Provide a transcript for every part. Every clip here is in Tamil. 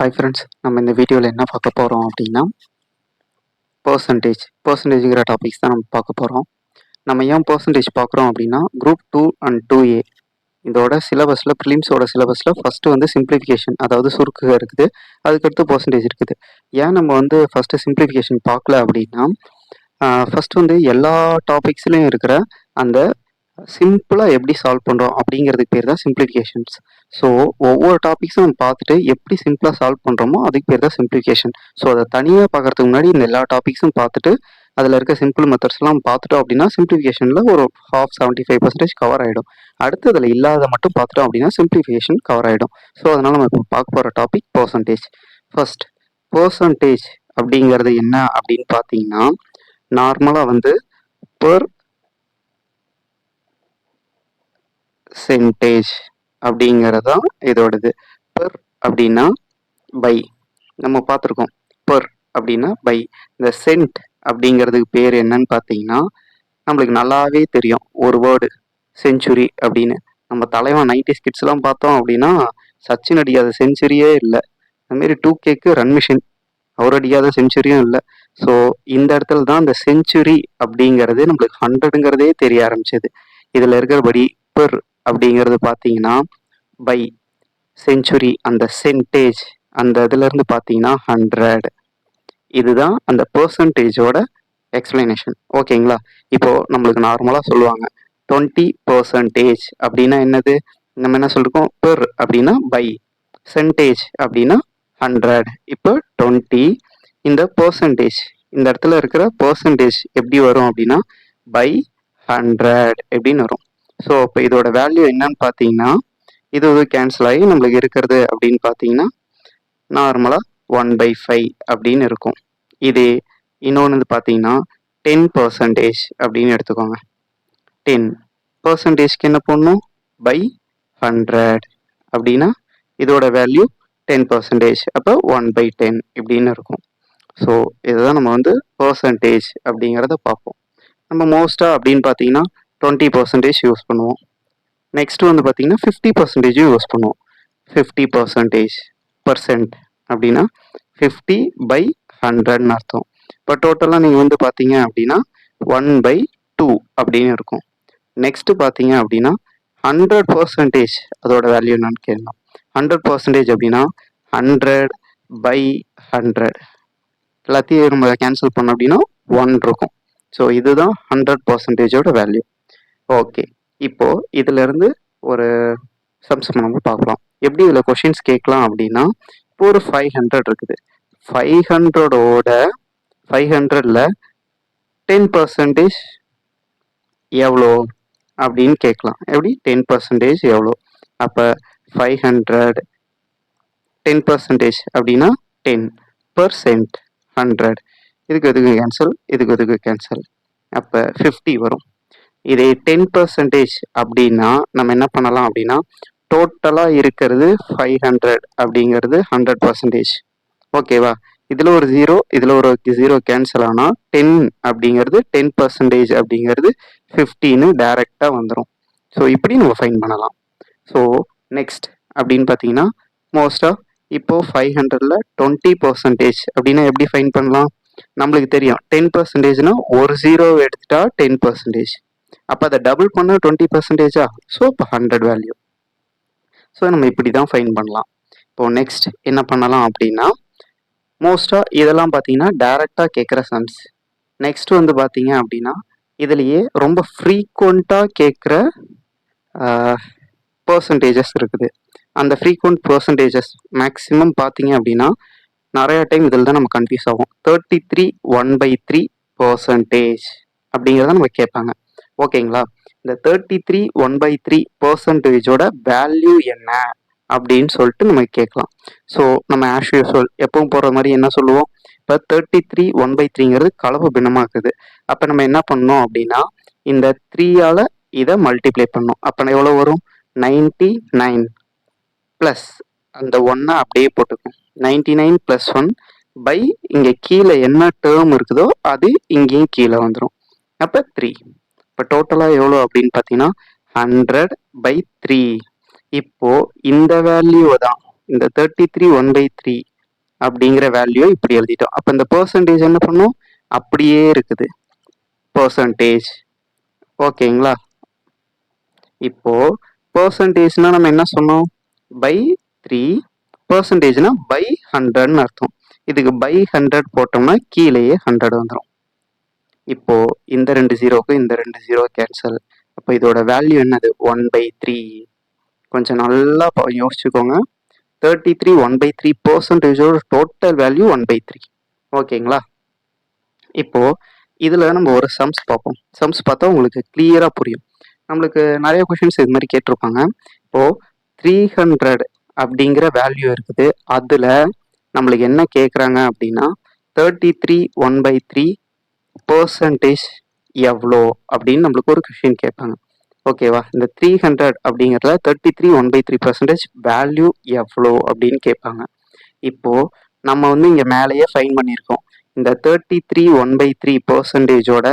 ஹாய் ஃப்ரெண்ட்ஸ், நம்ம இந்த வீடியோவில் என்ன பார்க்க போகிறோம் அப்படின்னா பர்சன்டேஜுங்கிற டாபிக்ஸ் தான் நம்ம பார்க்க போகிறோம். நம்ம ஏன் பர்சன்டேஜ் பார்க்குறோம் அப்படின்னா குரூப் 2 அண்ட் 2A இதோட சிலபஸில் ப்ரிலிம்ஸோட சிலபஸில் ஃபஸ்ட்டு வந்து சிம்பிளிஃபிகேஷன், அதாவது சுருக்குக இருக்குது. அதுக்கடுத்து பர்சன்டேஜ் இருக்குது. ஏன் நம்ம வந்து ஃபஸ்ட்டு சிம்பிளிஃபிகேஷன் பார்க்கல அப்படின்னா ஃபஸ்ட்டு வந்து எல்லா டாபிக்ஸ்லையும் இருக்கிற அந்த சிம்பிளாக எப்படி சால்வ் பண்ணுறோம் அப்படிங்கிறதுக்கு பேர் தான் சிம்பிளிஃபிகேஷன்ஸ். ஸோ ஒவ்வொரு டாபிக்ஸும் நம்ம பார்த்துட்டு எப்படி சிம்பிளாக சால்வ் பண்ணுறோமோ அதுக்கு பேர் தான் சிம்பிளிஃபிகேஷன். ஸோ அதை தனியாக பார்க்கறதுக்கு முன்னாடி இந்த எல்லா டாபிக்ஸும் பார்த்துட்டு அதில் இருக்க சிம்பிள் மெத்தட்ஸ்லாம் பார்த்துட்டோம் அப்படின்னா சிம்பிளிஃபிகேஷனில் ஒரு 75% கவர் ஆகிடும். அடுத்து அதில் இல்லாத மட்டும் பார்த்துட்டோம் அப்படின்னா சிம்பிளிஃபிகேஷன் கவர் ஆகிடும். ஸோ அதனால் நம்ம இப்போ பார்க்க போகிற டாபிக் பர்சன்டேஜ். ஃபர்ஸ்ட் பர்சன்டேஜ் அப்படிங்கிறது என்ன அப்படின்னு பார்த்தீங்கன்னா நார்மலாக வந்து பெர் சென்டேஜ் அப்படிங்கிறதான் இதோடது. பெர் அப்படின்னா பை, நம்ம பார்த்துருக்கோம். பெர் அப்படின்னா பை. இந்த சென்ட் அப்படிங்கிறதுக்கு பேர் என்னன்னு பார்த்தீங்கன்னா நம்மளுக்கு நல்லாவே தெரியும் ஒரு வேர்டு, செஞ்சுரி அப்படின்னு. நம்ம தலைவன் 90s கிட்ஸ்லாம் பார்த்தோம் அப்படின்னா சச்சின் அடிக்காத செஞ்சுரியே இல்லை. அதுமாரி 2Kக்கு ரன் மிஷின், அவர் அடிக்காத செஞ்சுரியும் இல்லை. ஸோ இந்த இடத்துல தான் இந்த செஞ்சுரி அப்படிங்கிறது நம்மளுக்கு 100ங்கிறதே தெரிய ஆரம்பிச்சது. இதில் இருக்கிறபடி பெர் அப்படிங்கிறது பார்த்தீங்கன்னா பை, செஞ்சுரி அந்த சென்டேஜ் அந்த இதுலேருந்து பார்த்தீங்கன்னா 100. இதுதான் அந்த பர்சன்டேஜோட எக்ஸ்பிளனேஷன். ஓகேங்களா? இப்போது நம்மளுக்கு நார்மலாக சொல்லுவாங்க 20% அப்படின்னா என்னது? நம்ம என்ன சொல்லிருக்கோம்? பெர் அப்படின்னா பை, சென்டேஜ் அப்படின்னா 100. இப்போ 20 இந்த பர்சன்டேஜ், இந்த இடத்துல இருக்கிற பர்சன்டேஜ் எப்படி வரும் அப்படின்னா பை 100 எப்படின்னு வரும். ஸோ இப்போ இதோட வேல்யூ என்னன்னு பார்த்தீங்கன்னா இது கேன்சல் ஆகி நம்மளுக்கு இருக்கிறது அப்படின்னு பார்த்தீங்கன்னா நார்மலாக 1/5 அப்படின்னு இருக்கும். இது இன்னொன்று பார்த்தீங்கன்னா 10% அப்படின்னு எடுத்துக்கோங்க. 10%க்கு என்ன பண்ணணும்? பை 100 அப்படின்னா இதோட வேல்யூ 10%, அப்போ 1/10 இப்படின்னு இருக்கும். ஸோ இதுதான் நம்ம வந்து பர்சன்டேஜ் அப்படிங்கிறத பார்ப்போம். நம்ம மோஸ்ட்டாக அப்படின்னு பார்த்தீங்கன்னா 20% யூஸ் பண்ணுவோம். நெக்ஸ்ட் வந்து பார்த்தீங்கன்னா 50% யூஸ் பண்ணுவோம். 50% அப்படின்னா 50/100ன்னு அர்த்தம். இப்போ டோட்டலாக நீங்கள் வந்து பார்த்தீங்க அப்படின்னா 1/2 அப்படின்னு இருக்கும். நெக்ஸ்ட் பார்த்தீங்க அப்படின்னா 100% அதோட வேல்யூ என்னன்னு கேட்கலாம். 100% அப்படின்னா 100/100 எல்லாத்தையும் நம்ம கேன்சல் பண்ணோம் அப்படின்னா 1 இருக்கும். ஸோ இதுதான் 100%ஓட வேல்யூ. ஓகே, இப்போ இதுல இருந்து ஒரு சம்ஸ் நம்ம பார்க்கலாம். எப்படி இதில் கொஷின்ஸ் கேட்கலாம் அப்படின்னா இப்போ ஒரு 500 இருக்குது. 500ல் 10% எவ்வளோ அப்படின்னு கேட்கலாம். எப்படி 10% எவ்வளோ? அப்போ 500 10% அப்படின்னா 10% 100. இதுக்கு கேன்சல், இதுக்கு கேன்சல். அப்போ 50 வரும். இதே 10% அப்படின்னா நம்ம என்ன பண்ணலாம் அப்படின்னா டோட்டலாக இருக்கிறது 500 அப்படிங்கிறது 100%. ஓகேவா? இதில் ஒரு 0, இதில் ஒரு 0 கேன்சல் ஆனால் 10 அப்படிங்கிறது 10% அப்படிங்கிறது 15ன்னு டைரெக்டாக வந்துடும். ஸோ இப்படி நம்ம ஃபைன் பண்ணலாம். ஸோ நெக்ஸ்ட் அப்படின்னு பார்த்தீங்கன்னா மோஸ்ட்டாக இப்போது 500ல் 20% அப்படின்னா எப்படி ஃபைன் பண்ணலாம்? நம்மளுக்கு தெரியும் 10%னா ஒரு 0 எடுத்துட்டா 10%. அப்போ அதை டபுள் பண்ண 20%. ஸோ இப்போ 100 வேல்யூ. ஸோ நம்ம இப்படி தான் ஃபைன் பண்ணலாம். இப்போது நெக்ஸ்ட் என்ன பண்ணலாம் அப்படின்னா மோஸ்ட்டாக இதெல்லாம் பார்த்தீங்கன்னா டைரெக்டாக கேட்குற சம்ஸ். நெக்ஸ்ட் வந்து பார்த்தீங்க அப்படின்னா இதுலேயே ரொம்ப ஃப்ரீக்வெண்ட்டாக கேட்குற பர்சன்டேஜஸ் இருக்குது. அந்த ஃப்ரீக்வெண்ட் பர்சன்டேஜஸ் மேக்ஸிமம் பார்த்தீங்க அப்படின்னா நிறைய டைம் இதில் தான் நம்ம கன்ஃபியூஸ் ஆகும். 33 1/3% அப்படிங்கிறத நம்ம கேட்பாங்க. ஓகேங்களா? இந்த 33 1/3%ஓட வேல்யூ என்ன அப்படின்னு சொல்லிட்டு நம்ம கேட்கலாம். ஸோ நம்ம ஆஸ் யூஸ்வல் எப்பவும் போகிற மாதிரி என்ன சொல்லுவோம்? இப்போ 33 1/3ங்கிறது கலப்பு பின்னமாக இருக்குது. அப்போ நம்ம என்ன பண்ணோம் அப்படின்னா இந்த 3ஆல் இதை மல்டிப்ளை பண்ணோம். அப்போ எவ்வளோ வரும்? 99 ப்ளஸ் அந்த 1 அப்படியே போட்டுக்கும். 99 + 1 பை இங்கே கீழே என்ன டேர்ம் இருக்குதோ அது இங்கேயும் கீழே வந்துடும். அப்போ 3. இப்போ டோட்டலாக எவ்வளோ அப்படின்னு பார்த்தீங்கன்னா 100/3. இப்போ இந்த வேல்யூ தான் இந்த 33 1/3 அப்படிங்கிற வேல்யூ இப்படி எழுதிட்டோம். அப்போ இந்த பெர்சன்டேஜ் என்ன பண்ணும், அப்படியே இருக்குது பெர்சன்டேஜ். ஓகேங்களா? இப்போ பெர்சன்டேஜ்னா நம்ம என்ன சொன்னோம், பை 3, பெர்சன்டேஜ்னா பை 100ன்னு அர்த்தம். இதுக்கு பை 100 போட்டோம்னா கீழேயே 100 வந்துடும். இப்போ இந்த 2 ஜீரோக்கு இந்த 2 ஜீரோ கேன்சல். அப்போ இதோட வேல்யூ என்னது, 1/3. கொஞ்சம் நல்லா யோசிச்சுக்கோங்க. 33 1/3 பெர்சன்டேஜோட டோட்டல் வேல்யூ 1/3. ஓகேங்களா? இப்போ இதுல நம்ம ஒரு சம்ஸ் பார்ப்போம். சம்ஸ் பார்த்தா உங்களுக்கு கிளியரா புரியும். நம்மளுக்கு நிறைய கொஷின்ஸ் இது மாதிரி கேட்டிருப்பாங்க. இப்போ 300 அப்படிங்கிற வேல்யூ இருக்குது. அதுல நம்மளுக்கு என்ன கேட்குறாங்க அப்படின்னா 33 1/3 பெர்சன்டேஜ் எவ்வளோ அப்படின்னு நம்மளுக்கு ஒரு கொஷின் கேட்பாங்க. ஓகேவா? இந்த 300 அப்படிங்கிறதுல 33 1/3% வேல்யூ எவ்வளோ அப்படின்னு கேட்பாங்க. இப்போ நம்ம வந்து இங்க மேலேயே ஃபைன் பண்ணியிருக்கோம். இந்த 33 1/3%ஓட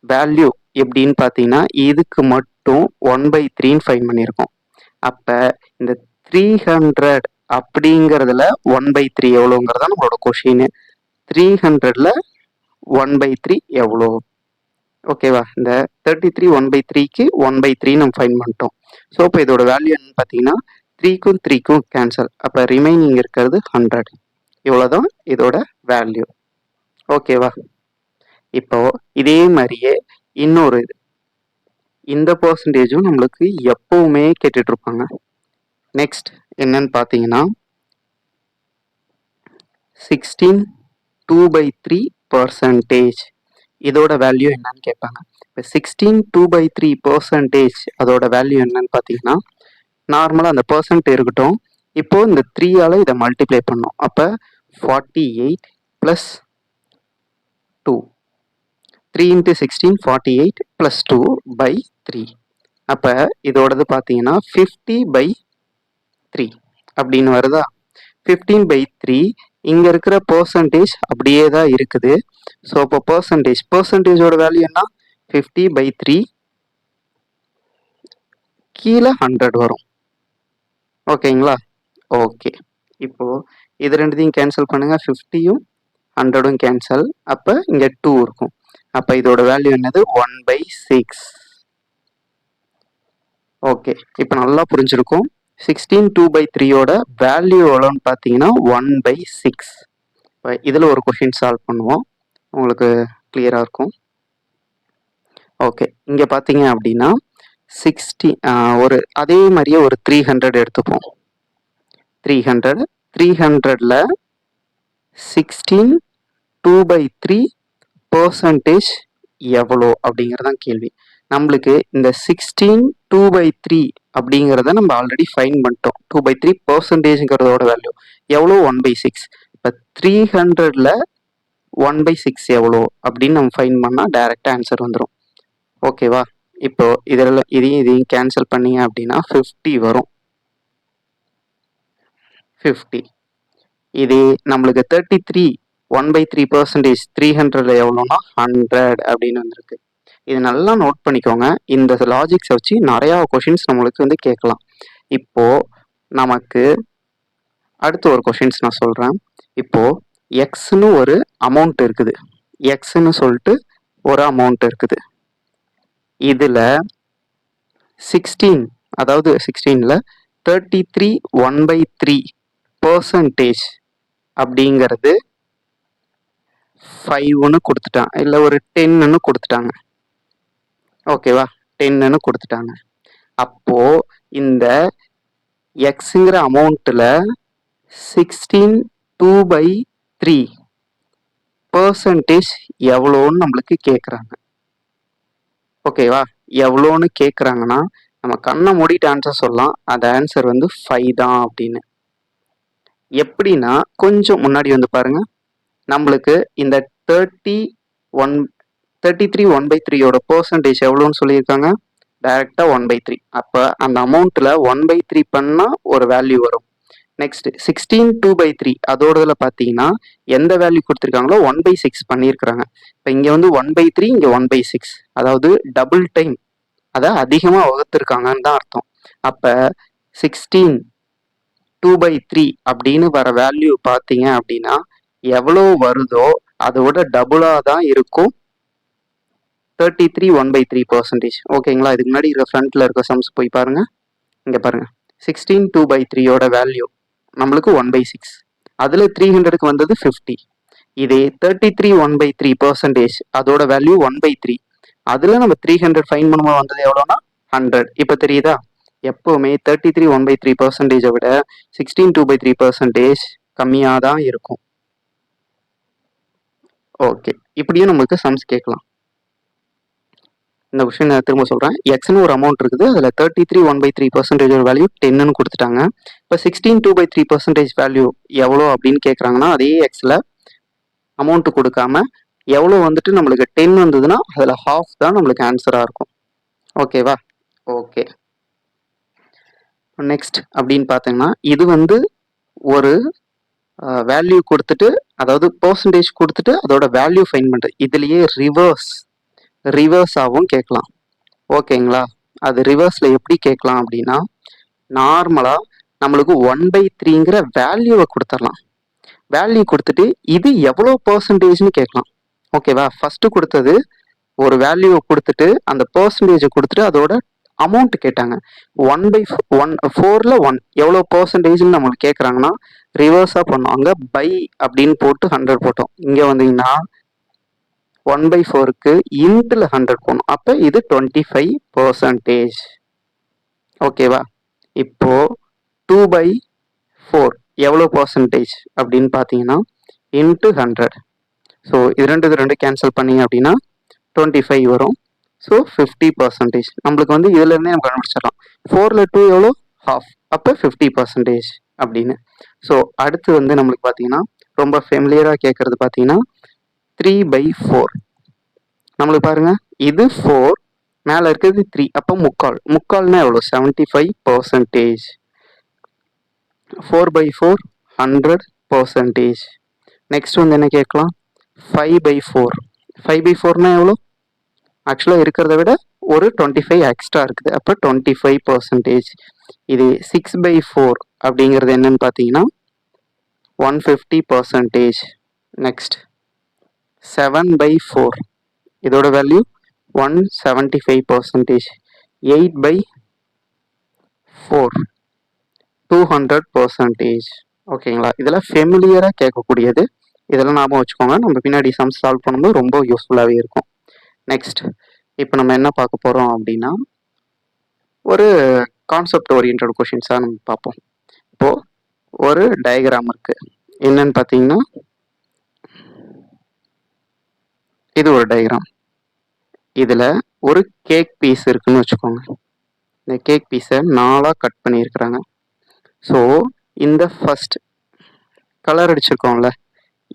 வேல்யூ எப்படின்னு பார்த்தீங்கன்னா இதுக்கு மட்டும் 1/3ன்னு ஃபைன் பண்ணியிருக்கோம். அப்ப இந்த 300 அப்படிங்கிறதுல 1/3 எவ்வளோங்கிறதா நம்மளோட கொஷின். 300ல 1/3 எவ்வளோ? ஓகேவா? இந்த 33 1/3க்கு 1/3 நம்ம ஃபைன் பண்ணிட்டோம். ஸோ இப்போ இதோட வேல்யூ என்னன்னு பார்த்தீங்கன்னா 3க்கும் 3க்கும் கேன்சல். அப்போ ரிமைனிங் இருக்கிறது 100. இவ்வளோதான் இதோட வேல்யூ. ஓகேவா? இப்போ இதே மாதிரியே இன்னொரு இந்த பெர்சன்டேஜும் நம்மளுக்கு எப்பவுமே கேட்டுட்டு இருப்பாங்க. நெக்ஸ்ட் என்னன்னு பார்த்தீங்கன்னா 16 2/3%. இதோட வேல்யூ என்னன்னு கேட்பாங்க. இப்போ 16 2/3% அதோட வேல்யூ என்னன்னு பார்த்தீங்கன்னா நார்மலாக அந்த பர்சன்ட் இருக்கட்டும். இப்போ இந்த 3ஆல இதை மல்டிப்ளை பண்ணோம். அப்போ 48 + 2. 3 × 16 48 + 2/3. அப்போ இதோடது பார்த்தீங்கன்னா 50/3 அப்படின்னு வருதா? 15/3 இங்க இருக்கிற பெர்சன்டேஜ் அப்படியே தான் இருக்குது. ஸோ இப்போ பெர்சன்டேஜோட வேல்யூ என்ன, 50/3 கீழே 100 வரும். ஓகேங்களா? ஓகே. இப்போ இது ரெண்டுத்தையும் கேன்சல் பண்ணுங்க. 50யும் 100ம் கேன்சல். அப்போ இங்க 2 இருக்கும். அப்போ இதோட வேல்யூ என்னது, 1/6. ஓகே, இப்போ நல்லா புரிஞ்சிருக்கும். 16 2/3யோட வேல்யூ எவ்வளோன்னு பார்த்தீங்கன்னா 1/6. இதில் ஒரு கொஷின் சால்வ் பண்ணுவோம், உங்களுக்கு கிளியராக இருக்கும். ஓகே, இங்கே பார்த்தீங்க அப்படின்னா 60 ஒரு அதே மாதிரியே ஒரு 300 எடுத்துப்போம். 300ல 16 2/3% எவ்வளோ அப்படிங்கிறதான் கேள்வி. நம்மளுக்கு இந்த 16 2/3 அப்படிங்கிறத நம்ம ஆல்ரெடி ஃபைன் பண்ணிட்டோம். 2/3%ங்கிறதோட வேல்யூ எவ்வளோ, 1/6. இப்போ 300ல 1/6 எவ்வளோ அப்படின்னு நம்ம ஃபைன் பண்ணால் டைரெக்டாக ஆன்சர் வந்துடும். ஓகேவா? இப்போ இதையும் கேன்சல் பண்ணீங்க அப்படின்னா 50 வரும். 50. இது நம்மளுக்கு 33 1/3% 300ல எவ்வளோனா 100 அப்படின்னு வந்திருக்கு. இது நல்லா நோட் பண்ணிக்கோங்க. இந்த லாஜிக்ஸை வச்சு நிறையா கொஷின்ஸ் நம்மளுக்கு வந்து கேட்கலாம். இப்போ நமக்கு அடுத்த ஒரு கொஷின்ஸ் நான் சொல்கிறேன். இப்போ எக்ஸ்னு ஒரு அமௌண்ட் இருக்குது. எக்ஸ்ன்னு சொல்லிட்டு ஒரு அமௌண்ட் இருக்குது. இதில் 16 அதாவது 16ல 33 1/3% அப்படிங்கிறது 5ன்னு கொடுத்துட்டாங்க, இல்லை ஒரு 10ன்னு கொடுத்துட்டாங்க. ஓகேவா? 10ன்னு கொடுத்துட்டாங்க. அப்போ இந்த எக்ஸுங்கிற அமௌண்ட்டில் 16 2/3% எவ்வளோன்னு நம்மளுக்கு கேட்குறாங்க. ஓகேவா? எவ்வளோன்னு கேட்குறாங்கன்னா நம்ம கண்ணை மூடிட்டு ஆன்சர் சொல்லலாம். அந்த ஆன்சர் வந்து 5 தான் அப்படின்னு. எப்படின்னா கொஞ்சம் முன்னாடி வந்து பாருங்க, நம்மளுக்கு இந்த 33 1/3யோட பெர்சன்டேஜ் எவ்வளோன்னு சொல்லியிருக்காங்க, டைரெக்டாக 1/3. அப்போ அந்த அமௌண்ட்டில் 1/3 பண்ணால் ஒரு வேல்யூ வரும். நெக்ஸ்ட் 16 2/3 அதோடதுல பார்த்தீங்கன்னா எந்த வேல்யூ கொடுத்துருக்காங்களோ 1/6 பண்ணியிருக்கிறாங்க. இப்போ இங்கே வந்து 1/3, இங்கே 1/6, அதாவது டபுள் டைம், அதை அதிகமாக வகுத்துருக்காங்கன்னு தான் அர்த்தம். அப்போ 16 2/3 அப்படின்னு வர வேல்யூ பார்த்தீங்க அப்படின்னா எவ்வளோ வருதோ அதோட டபுளாக தான் இருக்கும் 33 1/3%. ஓகேங்களா? இதுக்கு முன்னாடி இருக்கிற ஃப்ரண்ட்ல இருக்க சம்ஸ் போய் பாருங்க. இங்க பாருங்க 16 2/3யோட வேல்யூ நம்மளுக்கு 1/6. அதுல 300க்கு வந்தது 50. இதே 33 1/3% அதோட வேல்யூ 1/3. அதுல நம்ம 300 ஃபைன் பண்ணும்போது வந்தது எவ்வளோனா 100. இப்போ தெரியுதா? எப்பவுமே 33 1/3%-ஐ விட 16 2/3% கம்மியாக தான் இருக்கும். ஓகே, இப்படியும் நம்மளுக்கு சம்ஸ் கேட்கலாம். இந்த கொஸ்டின் நான் திரும்ப சொல்கிறேன். எக்ஸ்னு ஒரு அமௌண்ட் இருக்குது, அதில் 33 1/3% வேல்யூ 10ன்னு கொடுத்துட்டாங்க. இப்போ 16 2/3% வேல்யூ எவ்வளோ அப்படின்னு கேட்குறாங்கன்னா அதே எக்ஸில் அமௌண்ட்டு கொடுக்காம எவ்வளோ வந்துட்டு நம்மளுக்கு 10 வந்ததுன்னா அதில் ஹாஃப் தான் நம்மளுக்கு ஆன்சராக இருக்கும். ஓகேவா? ஓகே, நெக்ஸ்ட் அப்படின்னு பார்த்தீங்கன்னா இது வந்து ஒரு வேல்யூ கொடுத்துட்டு, அதாவது பர்சன்டேஜ் கொடுத்துட்டு அதோட வேல்யூ ஃபைன் பண்ணுறது. இதுலேயே ரிவர்ஸாகவும் கேட்கலாம். ஓகேங்களா? அது ரிவர்ஸில் எப்படி கேட்கலாம் அப்படின்னா நார்மலாக நம்மளுக்கு 1/3ங்கிற வேல்யூவை கொடுத்துடலாம். வேல்யூ கொடுத்துட்டு இது எவ்வளோ பர்சன்டேஜ்னு கேட்கலாம். ஓகேவா? ஃபர்ஸ்ட் கொடுத்தது ஒரு வேல்யூவை கொடுத்துட்டு அந்த பர்சன்டேஜை கொடுத்துட்டு அதோட அமௌண்ட் கேட்டாங்க. 1/4ல் 1 எவ்வளோ பர்சன்டேஜ்னு நம்மளுக்கு கேட்குறாங்கன்னா ரிவர்ஸாக பண்ணோம். அங்கே பை அப்படின்னு போட்டு 100 போட்டோம். இங்கே வந்தீங்கன்னா 1/4க்கு இன்ட்டில் 100 போடணும். அப்போ இது 25%. ஓகேவா? இப்போ 2/4 எவ்வளோ பர்சன்டேஜ் அப்படின்னு பார்த்தீங்கன்னா இன்ட்டு 100. ஸோ இது ரெண்டு கேன்சல் பண்ணிங்க அப்படின்னா 25 வரும். ஸோ 50%. நம்மளுக்கு வந்து இதுலேருந்தே நம்ம கண்டுபிடிச்சிடலாம். 4ல் 2 எவ்வளோ? ஹாஃப். அப்போ 50% அப்படின்னு. ஸோ அடுத்து வந்து நம்மளுக்கு பார்த்தீங்கன்னா ரொம்ப ஃபெமிலியராக கேட்குறது பார்த்தீங்கன்னா 3/4. நம்மளுக்கு பாருங்க இது 4, மேலே இருக்கிறது 3, அப்போ முக்கால்னா எவ்வளோ? 75%. 4/4 100%. நெக்ஸ்ட் வந்து என்ன கேட்கலாம்? 5/4. 5/4னா எவ்வளோ? ஆக்சுவலாக இருக்கிறத விட ஒரு 25 எக்ஸ்ட்ரா இருக்குது. அப்போ 25%. இது 6/4 அப்படிங்கிறது என்னன்னு பார்த்தீங்கன்னா 150%. நெக்ஸ்ட் 7/4 இதோட வேல்யூ 175%. 8/4 200%. ஓகேங்களா? இதெல்லாம் ஃபெமிலியராக கேட்கக்கூடியது. இதெல்லாம் ஞாபகம் வச்சுக்கோங்க. நம்ம பின்னாடி சம்ஸ் சால்வ் பண்ணும்போது ரொம்ப யூஸ்ஃபுல்லாகவே இருக்கும். நெக்ஸ்ட் இப்போ நம்ம என்ன பார்க்க போகிறோம் அப்படின்னா ஒரு கான்செப்ட் ஓரியன்டட் கொஷின்ஸாக நம்ம பார்ப்போம். இப்போது ஒரு டயக்ராம் இருக்குது. என்னன்னு பார்த்தீங்கன்னா இது ஒரு டயக்ராம். இதில் ஒரு கேக் பீஸ் இருக்குன்னு வச்சுக்கோங்க. இந்த கேக் பீஸை 4ஆக கட் பண்ணியிருக்கிறாங்க. ஸோ இந்த ஃபர்ஸ்ட் கலர் அடிச்சிருக்கோம்ல,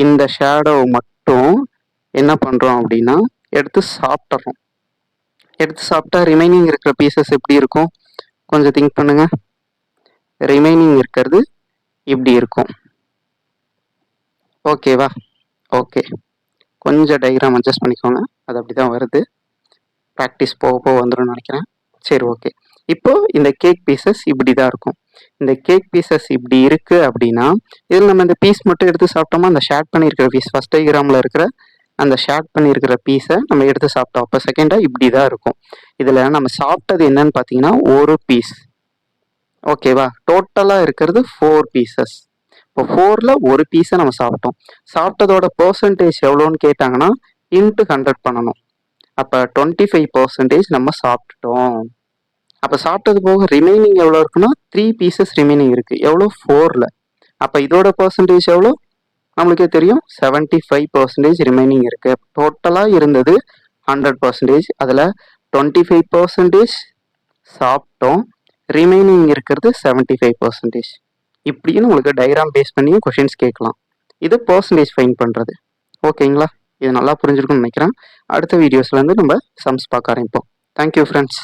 இந்த ஷேடோவை மட்டும் என்ன பண்ணுறோம் அப்படின்னா எடுத்து சாப்பிட்றோம். எடுத்து சாப்பிட்டா ரிமைனிங் இருக்கிற பீசஸ் எப்படி இருக்கும்? கொஞ்சம் திங்க் பண்ணுங்க. ரிமைனிங் இருக்கிறது இப்படி இருக்கும். ஓகேவா? ஓகே, கொஞ்சம் டயக்ராம் அட்ஜஸ்ட் பண்ணிக்கோங்க. அது அப்படி தான் வருது. ப்ராக்டிஸ் போக போக வந்துடும் நினைக்கிறேன். சரி, ஓகே. இப்போ இந்த கேக் பீசஸ் இப்படி தான் இருக்கும். இந்த கேக் பீசஸ் இப்படி இருக்கு அப்படின்னா இதில் நம்ம இந்த பீஸ் மட்டும் எடுத்து சாப்பிட்டோமா, அந்த ஷேட் பண்ணியிருக்கிற பீஸ் ஃபர்ஸ்ட் டயக்ராமில் இருக்கிற அந்த ஷேட் பண்ணியிருக்கிற பீஸை நம்ம எடுத்து சாப்பிட்டோம். அப்போ செகண்டாக இப்படி தான் இருக்கும். இதில் நம்ம சாப்பிட்டது என்னன்னு பார்த்தீங்கன்னா ஒரு பீஸ். ஓகேவா? டோட்டலாக இருக்கிறது 4 பீசஸ். இப்போ 4ல் ஒரு பீஸை நம்ம சாப்பிட்டோம். சாப்பிட்டதோட பர்சன்டேஜ் எவ்வளோன்னு கேட்டாங்கன்னா இன்ட்டு 100 பண்ணணும். அப்போ 25% நம்ம சாப்பிட்டுட்டோம். அப்போ சாப்பிட்டது போக ரிமைனிங் எவ்வளோ இருக்குன்னா 3 பீசஸ் ரிமைனிங் இருக்குது. எவ்வளோ? 4ல். அப்போ இதோட பர்சன்டேஜ் எவ்வளோ? நம்மளுக்கே தெரியும், 75% ரிமைனிங் இருக்குது. டோட்டலாக இருந்தது 100%. அதில் 25% சாப்பிட்டோம். ரிமைனிங் இருக்கிறது 75%. இப்படின்னு உங்களுக்கு டயக்ராம் பேஸ் பண்ணியும் கொஷின்ஸ் கேட்கலாம். இது பர்சன்டேஜ் ஃபைன் பண்ணுறது. ஓகேங்களா? இது நல்லா புரிஞ்சிருக்கும்னு நினைக்கிறேன். அடுத்த வீடியோஸ்லேருந்து நம்ம சம்ஸ் பார்க்க ஆரம்பிப்போம். Thank you friends.